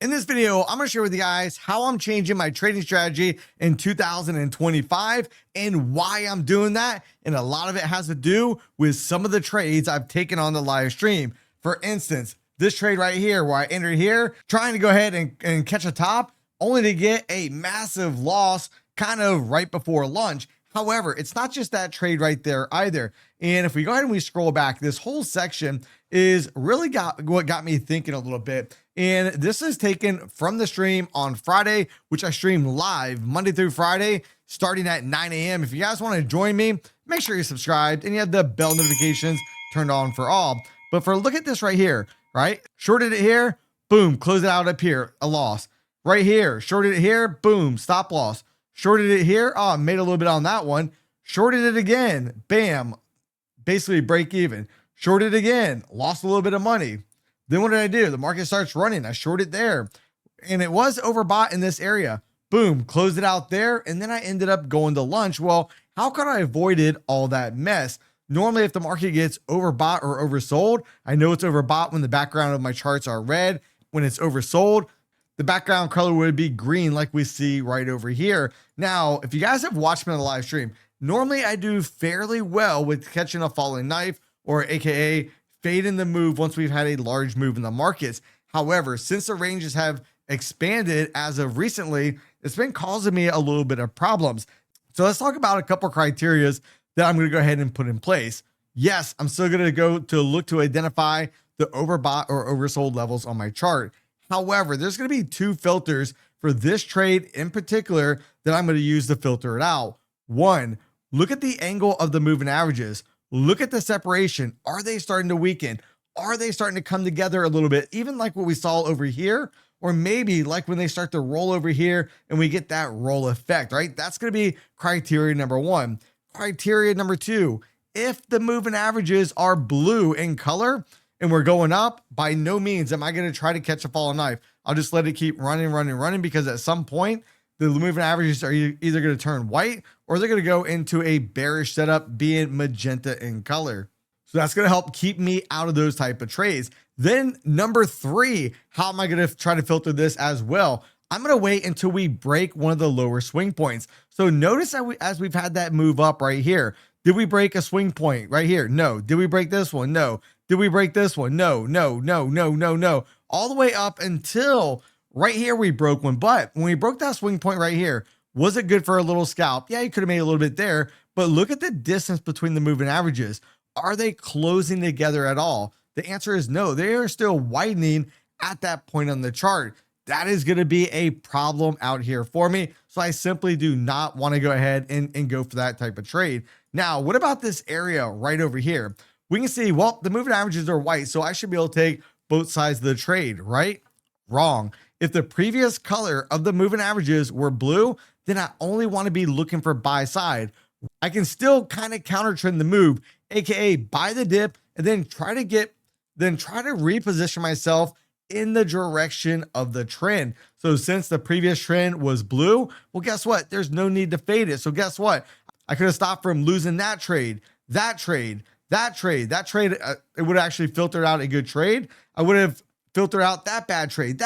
In this video, I'm going to share with you guys how I'm changing my trading strategy in 2025 and why I'm doing that. And a lot of it has to do with some of the trades I've taken on the live stream. For instance, this trade right here where I entered here, trying to go ahead and catch a top, only to get a massive loss kind of right before lunch. However, it's not just that trade right there either. And if we go ahead and we scroll back, this whole section is really what got me thinking a little bit. And this is taken from the stream on Friday, which I stream live Monday through Friday, starting at 9 a.m. If you guys want to join me, make sure you're subscribed and you have the bell notifications turned on for all. But look at this right here, right? Shorted it here, boom, close it out up here, a loss. Right here, shorted it here, boom, stop loss. Shorted it here, oh, made a little bit on that one. Shorted it again, bam, basically break even. Shorted again, lost a little bit of money. Then what did I do? The market starts running. I shorted there and it was overbought in this area. Boom, closed it out there. And then I ended up going to lunch. Well, how could I avoided all that mess? Normally, if the market gets overbought or oversold, I know it's overbought when the background of my charts are red. When it's oversold, the background color would be green like we see right over here. Now, if you guys have watched me on the live stream, normally I do fairly well with catching a falling knife, or AKA fading the move once we've had a large move in the markets. However, since the ranges have expanded as of recently, it's been causing me a little bit of problems. So let's talk about a couple criteria that I'm going to go ahead and put in place. Yes, I'm still going to go to look to identify the overbought or oversold levels on my chart. However, there's going to be two filters for this trade in particular that I'm going to use to filter it out. One, look at the angle of the moving averages. Look at the separation. Are they starting to weaken? Are they starting to come together a little bit? Even like what we saw over here, or maybe like when they start to roll over here and we get that roll effect, right? That's going to be criteria number one. Criteria number two, if the moving averages are blue in color and we're going up, by no means am I going to try to catch a falling knife. I'll just let it keep running, because at some point, the moving averages are either going to turn white or they're going to go into a bearish setup, being magenta in color. So that's going to help keep me out of those type of trades. Then number three, how am I going to try to filter this as well? I'm going to wait until we break one of the lower swing points. So notice that as we've had that move up right here, did we break a swing point right here? No. Did we break this one? No. Did we break this one? No. All the way up until right here we broke one. But when we broke that swing point right here, was it good for a little scalp? Yeah, you could have made a little bit there, but look at the distance between the moving averages. Are they closing together at all? The answer is no. They are still widening at that point on the chart. That is going to be a problem out here for me. So I simply do not want to go ahead and go for that type of trade. Now, what about this area right over here? We can see, well, the moving averages are white, so I should be able to take both sides of the trade, right? Wrong. If the previous color of the moving averages were blue, then I only want to be looking for buy side. I can still kind of counter trend the move, aka buy the dip, and then try to reposition myself in the direction of the trend. So since the previous trend was blue, well, guess what? There's no need to fade it. So guess what? I could have stopped from losing that trade, it would actually filter out a good trade. I would have filtered out that bad trade,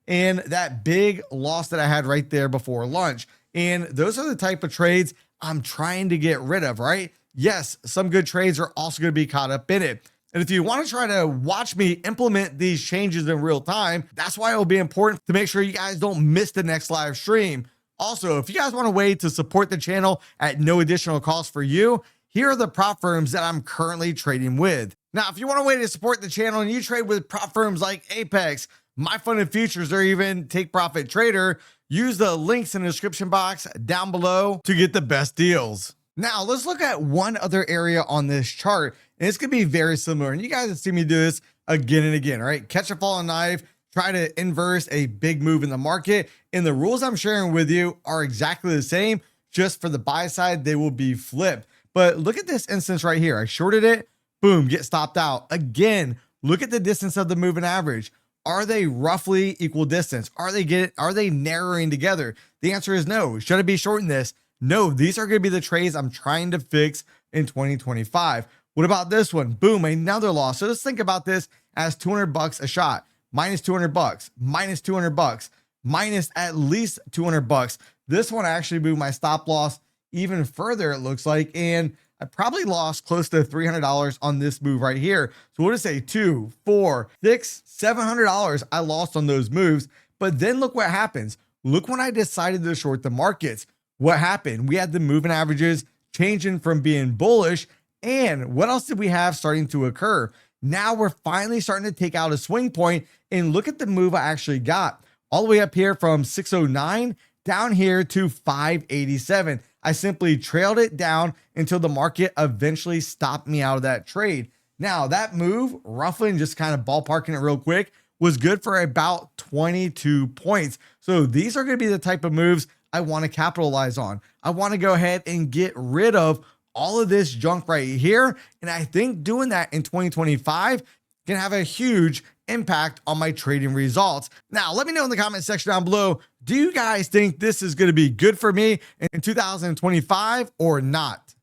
and that big loss that I had right there before lunch. And those are the type of trades I'm trying to get rid of, right? Yes, some good trades are also going to be caught up in it. And if you want to try to watch me implement these changes in real time, that's why it will be important to make sure you guys don't miss the next live stream. Also, if you guys want a way to support the channel at no additional cost for you, here are the prop firms that I'm currently trading with. Now, if you want a way to support the channel and you trade with prop firms like Apex, My Funded Futures, or even Take Profit Trader, use the links in the description box down below to get the best deals. Now, let's look at one other area on this chart, and it's going to be very similar. And you guys have seen me do this again and again, right? Catch a falling knife, try to inverse a big move in the market. And the rules I'm sharing with you are exactly the same. Just for the buy side, they will be flipped. But look at this instance right here. I shorted it, boom, get stopped out. Again, look at the distance of the moving average. Are they roughly equal distance? Are they narrowing together? The answer is no. Should I be shorting this? No, these are going to be the trades I'm trying to fix in 2025. What about this one? Boom, another loss. So let's think about this as $200 a shot. minus 200 bucks, minus 200 bucks, minus at least 200 bucks. This one actually moved my stop loss even further, it looks like, and I probably lost close to $300 on this move right here. So we'll just say $200, $400, $600, $700 I lost on those moves. But then look what happens. Look when I decided to short the markets. What happened? We had the moving averages changing from being bullish. And what else did we have starting to occur? Now we're finally starting to take out a swing point, and look at the move I actually got all the way up here from 609 down here to 587. I simply trailed it down until the market eventually stopped me out of that trade. Now that move, roughly, and just kind of ballparking it real quick, was good for about 22 points. So these are going to be the type of moves I want to capitalize on. I want to go ahead and get rid of all of this junk right here. And I think doing that in 2025 can have a huge impact on my trading results. Now, let me know in the comment section down below, do you guys think this is going to be good for me in 2025 or not?